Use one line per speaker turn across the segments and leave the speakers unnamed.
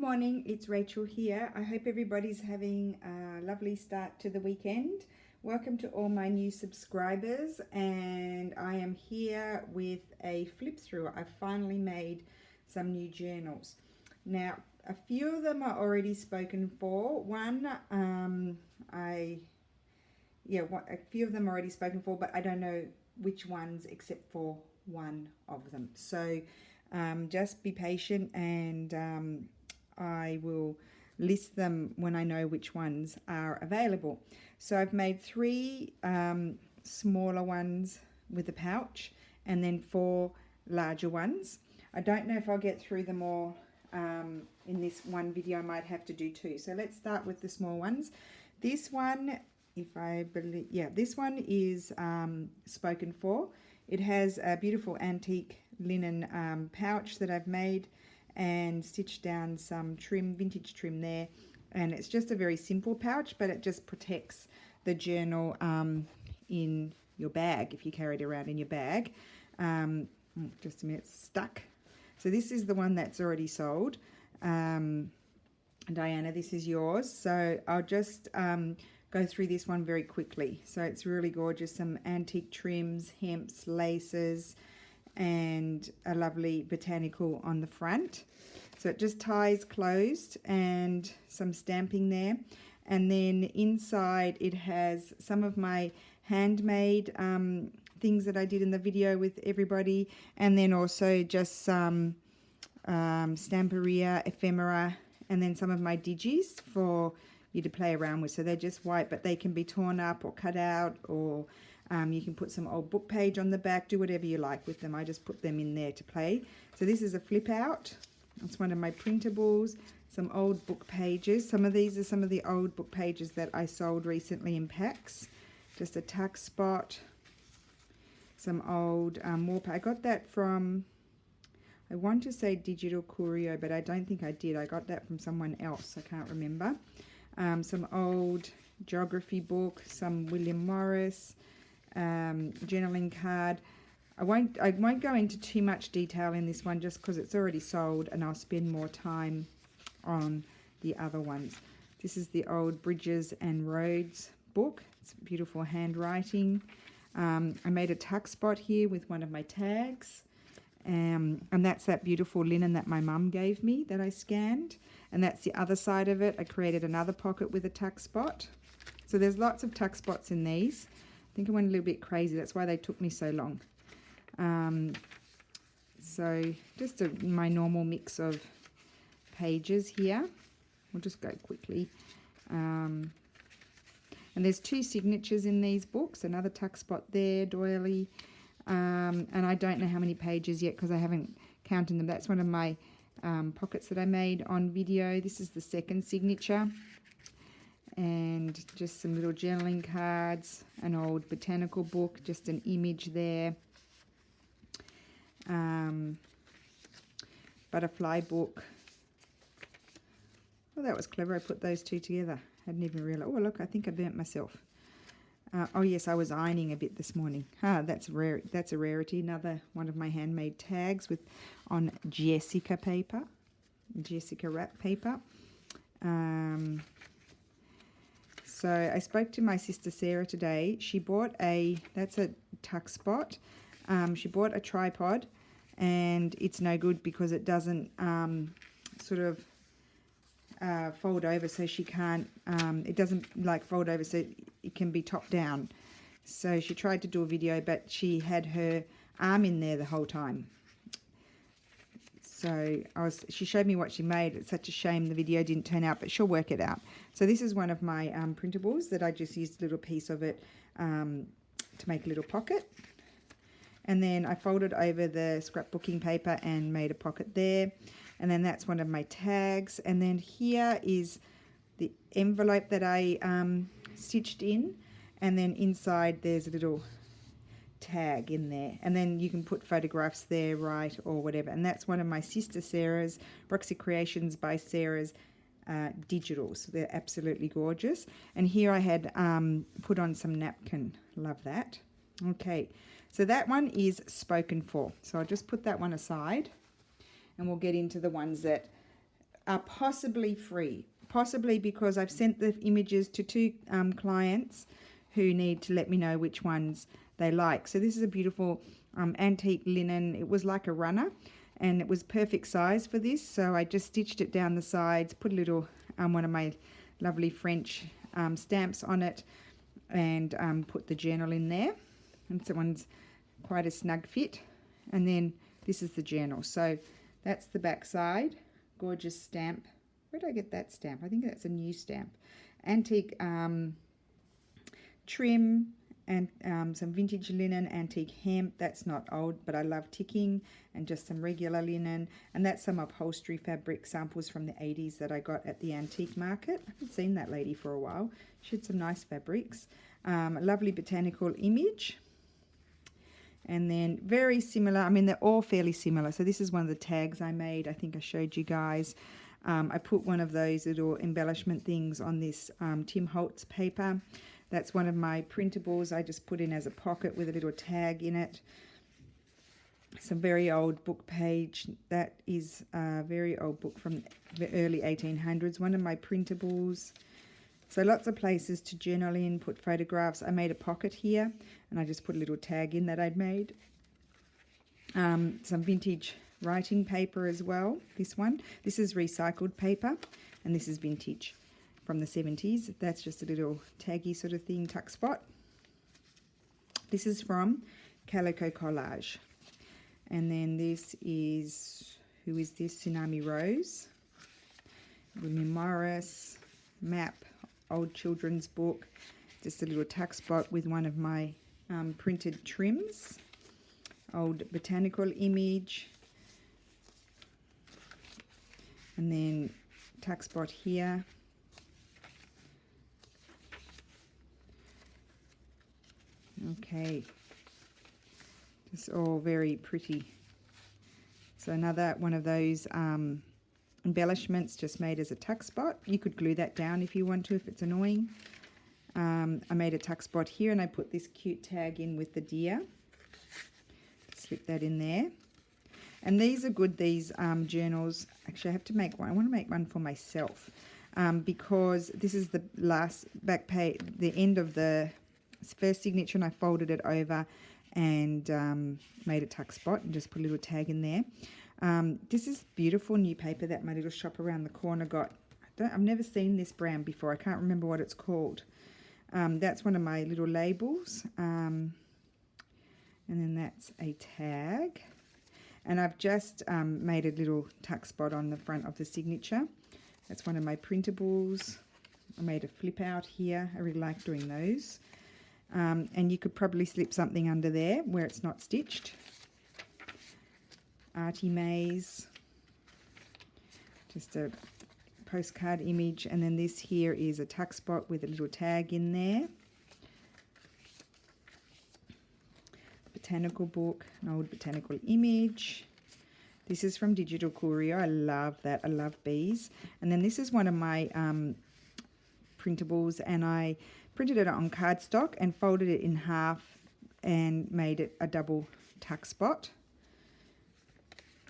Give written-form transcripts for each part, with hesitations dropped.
morning, it's Rachel here. I hope everybody's having a lovely start to the weekend. Welcome to all my new subscribers, and I am here with a flip through. I've finally made some new journals. Now, a few of them are already spoken for. A few of them are already spoken for, but I don't know which ones except for one of them. So just be patient, and I will list them when I know which ones are available. So I've made three smaller ones with a pouch and then four larger ones. I don't know if I'll get through them all in this one video. I might have to do two. So let's start with the small ones. This one, this one is spoken for. It has a beautiful antique linen pouch that I've made and stitched down some trim, vintage trim there, and it's just a very simple pouch, but it just protects the journal in your bag if you carry it around in your bag. Just a minute, it's stuck. So this is the one that's already sold. Diana, this is yours. So I'll just go through this one very quickly. So it's really gorgeous, some antique trims, hemps, laces, and a lovely botanical on the front. So it just ties closed and some stamping there. And then inside it has some of my handmade things that I did in the video with everybody, and then also just some stamperia, ephemera, and then some of my digis for you to play around with. So they're just white, but they can be torn up or cut out, or you can put some old book page on the back, do whatever you like with them. I just put them in there to play. So this is a flip out. It's one of my printables, some old book pages. Some of these are some of the old book pages that I sold recently in packs. Just a tuck spot, some old wallpaper. I got that from, I want to say Digital Curio, but I don't think I did. I got that from someone else. I can't remember. Some old geography book, some William Morris, journaling card. I won't go into too much detail in this one just because it's already sold, and I'll spend more time on the other ones. This is the old Bridges and Roads book. It's beautiful handwriting. I made a tuck spot here with one of my tags, and that's that beautiful linen that my mum gave me that I scanned, and that's the other side of it. I created another pocket with a tuck spot. So there's lots of tuck spots in these. I think I went a little bit crazy. That's why they took me so long. So just my normal mix of pages here. We'll just go quickly. And there's two signatures in these books. Another tuck spot there, doily. And I don't know how many pages yet because I haven't counted them. That's one of my pockets that I made on video. This is the second signature. And just some little journaling cards, an old botanical book, just an image there. Butterfly book. Well, that was clever. I put those two together. Hadn't even realized. Oh, look, I think I burnt myself. Oh, yes, I was ironing a bit this morning. That's rare. That's a rarity. Another one of my handmade tags on Jessica paper, Jessica wrap paper. So I spoke to my sister Sarah today. She bought that's a tuck spot. She bought a tripod, and it's no good because it doesn't fold over, so she can't, it doesn't fold over so it can be top down. So she tried to do a video, but she had her arm in there the whole time. So she showed me what she made. It's such a shame the video didn't turn out, but she'll work it out. So this is one of my printables that I just used a little piece of it to make a little pocket. And then I folded over the scrapbooking paper and made a pocket there. And then that's one of my tags. And then here is the envelope that I stitched in. And then inside there's a little tag in there. And then you can put photographs there, right, or whatever. And that's one of my sister Sarah's, Roxy Creations by Sarah's digitals. They're absolutely gorgeous. And here I had put on some napkin. Love that. Okay, so that one is spoken for. So I'll just put that one aside, and we'll get into the ones that are possibly free. Possibly because I've sent the images to 2 clients who need to let me know which ones they like. So this is a beautiful antique linen. It was like a runner and it was perfect size for this. So I just stitched it down the sides, put a little one of my lovely French stamps on it, and put the journal in there. And so one's quite a snug fit. And then this is the journal. So that's the back side. Gorgeous stamp. Where did I get that stamp? I think that's a new stamp. Antique trim and some vintage linen, antique hemp. That's not old, but I love ticking, and just some regular linen. And that's some upholstery fabric samples from the 80s that I got at the antique market. I haven't seen that lady for a while. She had some nice fabrics. A lovely botanical image. And then very similar, I mean, they're all fairly similar. So this is one of the tags I made. I think I showed you guys. I put one of those little embellishment things on this Tim Holtz paper. That's one of my printables I just put in as a pocket with a little tag in it. Some very old book page. That is a very old book from the early 1800s. One of my printables. So lots of places to journal in, put photographs. I made a pocket here and I just put a little tag in that I'd made. Some vintage writing paper as well. This one. This is recycled paper and this is vintage from the 70s. That's just a little taggy sort of thing, tuck spot. This is from Calico Collage. And then this is, who is this? Tsunami Rose. William Morris. Map. Old children's book. Just a little tuck spot with one of my printed trims. Old botanical image. And then tuck spot here. Okay, just all very pretty. So another one of those embellishments just made as a tuck spot. You could glue that down if you want to, if it's annoying. I made a tuck spot here and I put this cute tag in with the deer. Slip that in there. And these are good, these journals. Actually, I have to make one. I want to make one for myself because this is the last back page, the end of the first signature, and I folded it over and made a tuck spot and just put a little tag in there. This is beautiful new paper that my little shop around the corner got. I've never seen this brand before. I can't remember what it's called. That's one of my little labels. And then that's a tag. And I've just made a little tuck spot on the front of the signature. That's one of my printables. I made a flip out here. I really like doing those. And you could probably slip something under there where it's not stitched. Artie Maze. Just a postcard image. And then this here is a tuck spot with a little tag in there. Botanical book, an old botanical image. This is from Digital Courier. I love that. I love bees. And then this is one of my printables, and I printed it on cardstock and folded it in half and made it a double tuck spot.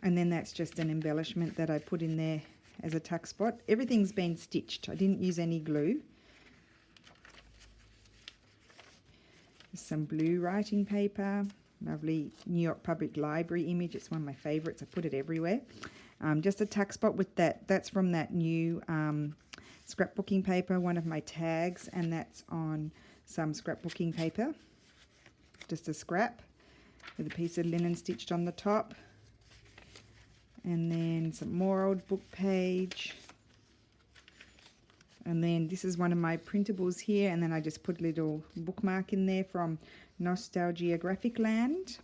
And then that's just an embellishment that I put in there as a tuck spot. Everything's been stitched. I didn't use any glue. Some blue writing paper. Lovely New York Public Library image. It's one of my favorites. I put it everywhere. Just a tuck spot with that. That's from that new scrapbooking paper, one of my tags, and that's on some scrapbooking paper. Just a scrap with a piece of linen stitched on the top. And then some more old book page. And then this is one of my printables here, and then I just put a little bookmark in there from Nostalgia Graphic Land.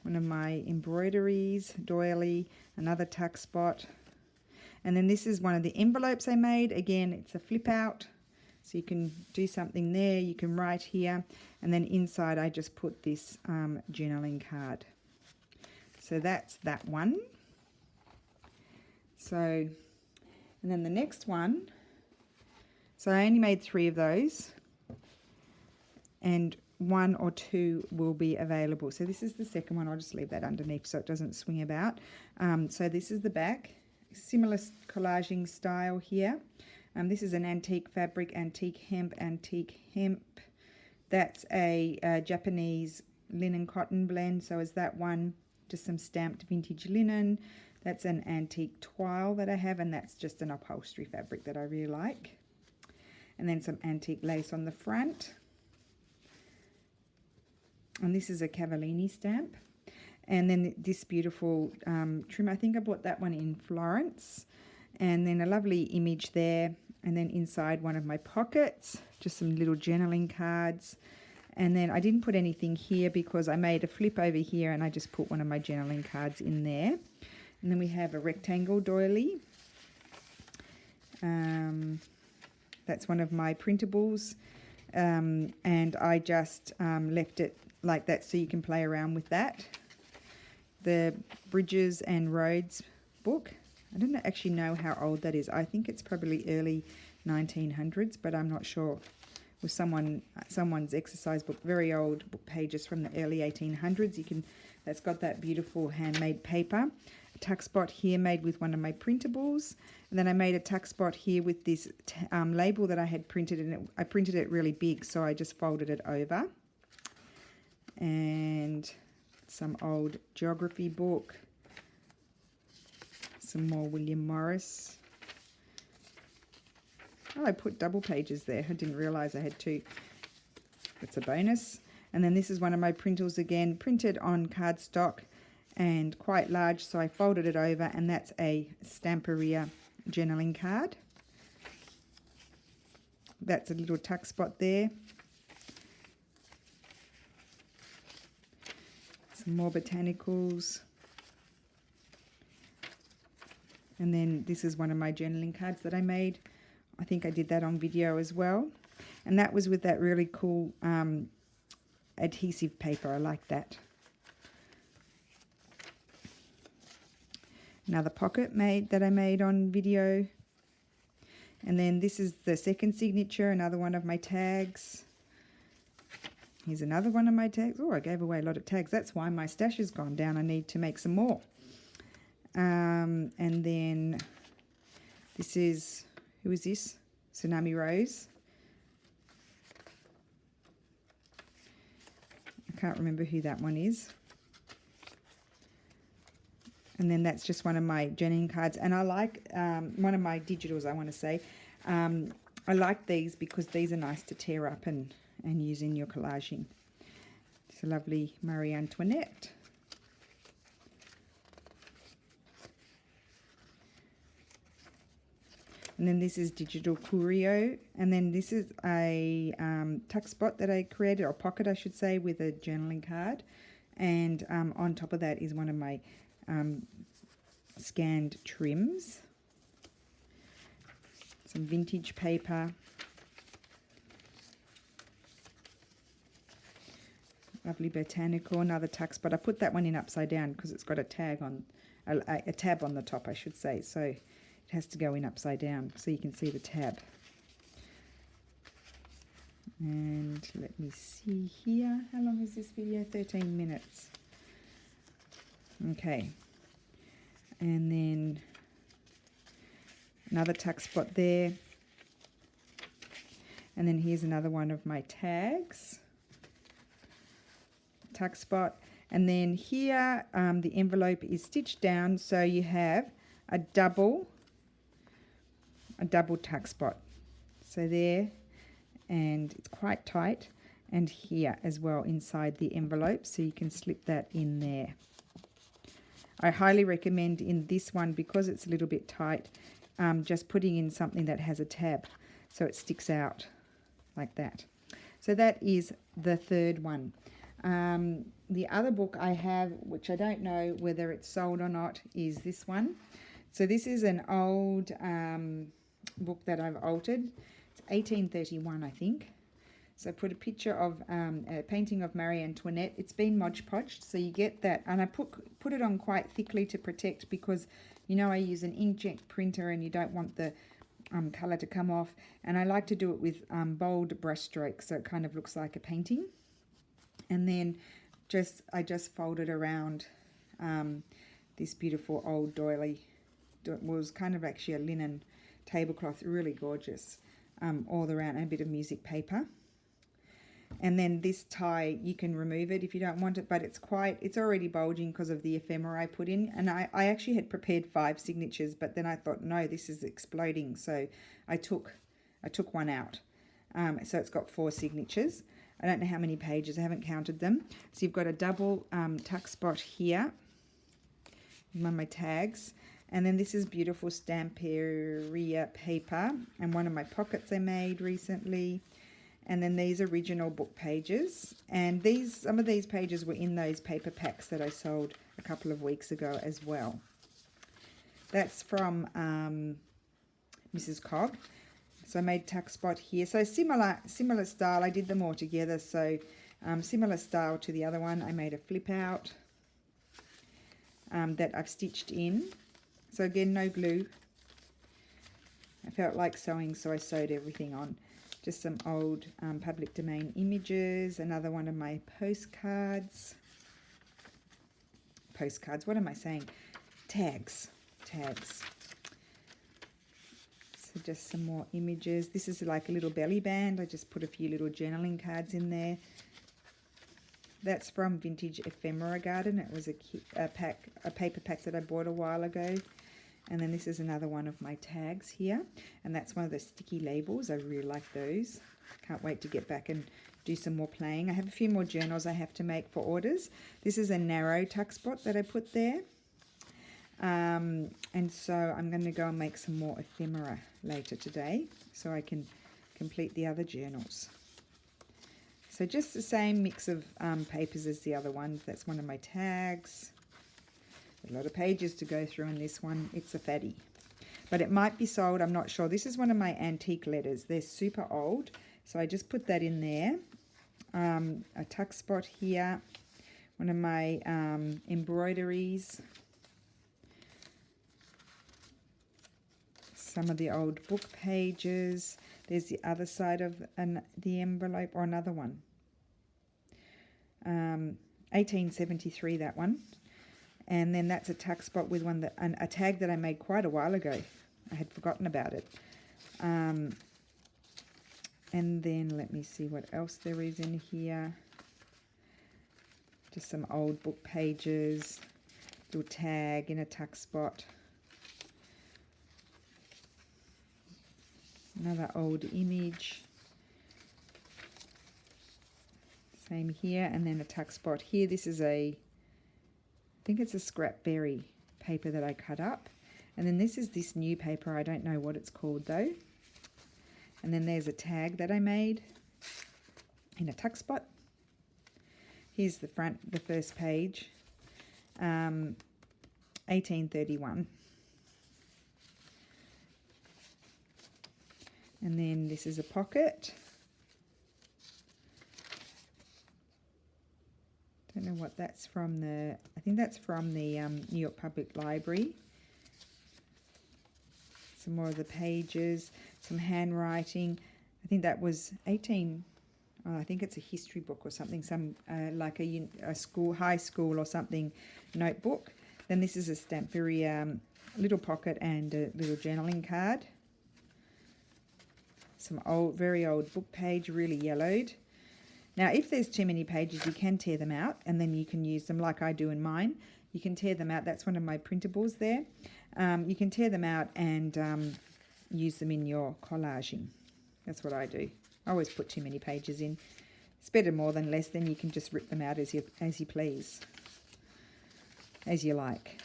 One of my embroideries, doily, another tuck spot. And then this is one of the envelopes I made. Again, it's a flip out, so you can do something there. You can write here, and then inside I just put this journaling card. So that's that one. So, and then the next one. So I only made 3 of those, and 1 or 2 will be available. So this is the second one. I'll just leave that underneath so it doesn't swing about. So this is the back. similar collaging style here. This is an antique fabric, antique hemp, antique hemp. That's a Japanese linen cotton blend. So is that one, just some stamped vintage linen. That's an antique twill that I have, and that's just an upholstery fabric that I really like. And then some antique lace on the front. And this is a Cavallini stamp. And then this beautiful trim, I think I bought that one in Florence. And then a lovely image there. And then inside one of my pockets, just some little journaling cards. And then I didn't put anything here because I made a flip over here and I just put one of my journaling cards in there. And then we have a rectangle doily. That's one of my printables. And I just left it like that so you can play around with that. The Bridges and Roads book. I don't actually know how old that is. I think it's probably early 1900s, but I'm not sure. With someone's exercise book, very old book pages from the early 1800s. That's got that beautiful handmade paper. A tuck spot here made with one of my printables, and then I made a tuck spot here with this label that I had printed, and I printed it really big, so I just folded it over. And some old geography book, some more William Morris. Oh, I put double pages there. I didn't realize I had two. That's a bonus. And then this is one of my printals again, printed on cardstock and quite large, so I folded it over, and that's a Stamperia journaling card. That's a little tuck spot there. Some more botanicals. And then this is one of my journaling cards that I made. I think I did that on video as well. And that was with that really cool adhesive paper. I like that. Another pocket that I made on video. And then this is the second signature, another one of my tags. Here's another one of my tags. Oh, I gave away a lot of tags. That's why my stash has gone down. I need to make some more. And then this is, who is this? Tsunami Rose. I can't remember who that one is. And then that's just one of my journaling cards. And I like one of my digitals, I want to say. I like these because these are nice to tear up and use in your collaging. It's a lovely Marie Antoinette. And then this is Digital Curio. And then this is a tuck spot that I created, or pocket I should say, with a journaling card. And on top of that is one of my scanned trims. Some vintage paper. Lovely botanical, another tuck spot. I put that one in upside down because it's got a tag on, a tab on the top, I should say. So it has to go in upside down so you can see the tab. And let me see here. How long is this video? 13 minutes. Okay. And then another tuck spot there. And then here's another one of my tags. Tuck spot. And then here the envelope is stitched down, so you have a double tuck spot. So there, and it's quite tight, and here as well inside the envelope, so you can slip that in there. I highly recommend in this one, because it's a little bit tight, just putting in something that has a tab so it sticks out like that. So that is the third one. The other book I have, which I don't know whether it's sold or not, is this one. So this is an old book that I've altered. It's 1831, I think. So I put a picture of a painting of Marie Antoinette. It's been Mod Podged, so you get that. And I put it on quite thickly to protect, because, you know, I use an inkjet printer and you don't want the colour to come off. And I like to do it with bold brush strokes, so it kind of looks like a painting. And then I just folded around this beautiful old doily was kind of actually a linen tablecloth, really gorgeous, all around, and a bit of music paper. And then this tie, you can remove it if you don't want it, but it's already bulging because of the ephemera I put in. And I actually had prepared 5 signatures, but then I thought, no, this is exploding. So I took one out. So it's got 4 signatures. I don't know how many pages, I haven't counted them. So you've got a double tuck spot here on my tags. And then this is beautiful Stamperia paper, and one of my pockets I made recently. And then these original book pages, and some of these pages were in those paper packs that I sold a couple of weeks ago as well. That's from Mrs. Cog. So I made tuck spot here. So similar style. I did them all together. So similar style to the other one. I made a flip out that I've stitched in. So again, no glue. I felt like sewing, so I sewed everything on. Just some old public domain images. Another one of my postcards. What am I saying? Tags. So just some more images. This is like a little belly band. I just put a few little journaling cards in there. That's from Vintage Ephemera Garden. It was a paper pack that I bought a while ago. And then this is another one of my tags here. And that's one of the sticky labels. I really like those. Can't wait to get back and do some more playing. I have a few more journals I have to make for orders. This is a narrow tuck spot that I put there. And so I'm going to go and make some more ephemera later today so I can complete the other journals. So just the same mix of papers as the other ones. That's one of my tags. A lot of pages to go through in this one. It's a fatty. But it might be sold, I'm not sure. This is one of my antique letters. They're super old. So I just put that in there. A tuck spot here. One of my embroideries. Some of the old book pages. There's the other side of the envelope, or another one. 1873, that one. And then that's a tuck spot with a tag that I made quite a while ago. I had forgotten about it. And then let me see what else there is in here. Just some old book pages. Little tag in a tuck spot. Another old image. Same here. And then a tuck spot here. This is I think it's a scrap berry paper that I cut up. And then this is this new paper. I don't know what it's called though. And then there's a tag that I made in a tuck spot. Here's the first page. 1831. And then this is a pocket. Don't know what that's from. I think that's from the New York Public Library. Some more of the pages, some handwriting. I think that was I think it's a history book or something, some like a high school or something notebook. Then this is a Stamperia little pocket and a little journaling card. Some very old book page, really yellowed. Now, if there's too many pages, you can tear them out and then you can use them like I do in mine. You can tear them out. That's one of my printables there. You can tear them out and use them in your collaging. That's what I do. I always put too many pages in. It's better more than less. Then you can just rip them out as you please, as you like.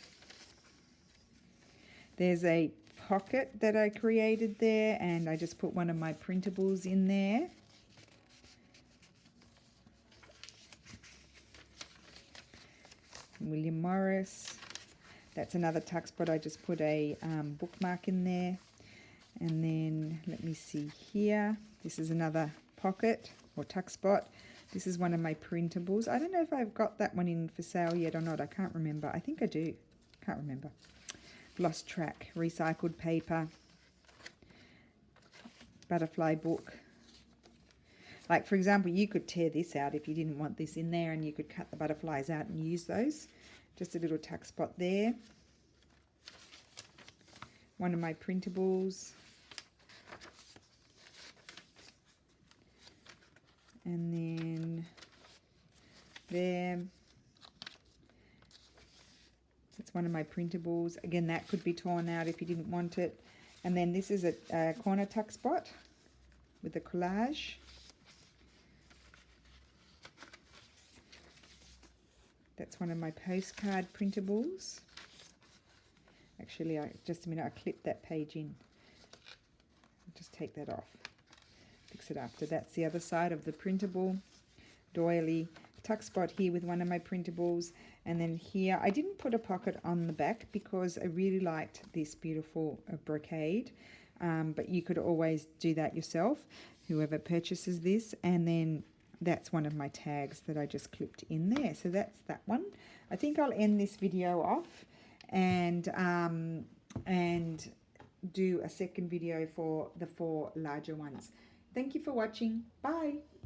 There's a pocket that I created there, and I just put one of my printables in there. William Morris. That's another tuck spot. I just put a bookmark in there. And then let me see here. This is another pocket or tuck spot. This is one of my printables. I don't know if I've got that one in for sale yet or not. I can't remember. I think I do. Can't remember. Lost track. Recycled paper. Butterfly book. Like, for example, you could tear this out if you didn't want this in there, and you could cut the butterflies out and use those. Just a little tuck spot there. one of my printables. And then there. It's one of my printables. Again, that could be torn out if you didn't want it. And then this is a corner tuck spot with a collage. That's one of my postcard printables. Actually, just a minute, I clipped that page in. I'll just take that off. Fix it after. That's the other side of the printable doily. Tuck spot here with one of my printables. And then here, I didn't put a pocket on the back because I really liked this beautiful brocade. But you could always do that yourself, whoever purchases this. And then that's one of my tags that I just clipped in there. So that's that one. I think I'll end this video off and do a second video for the 4 larger ones. Thank you for watching. Bye.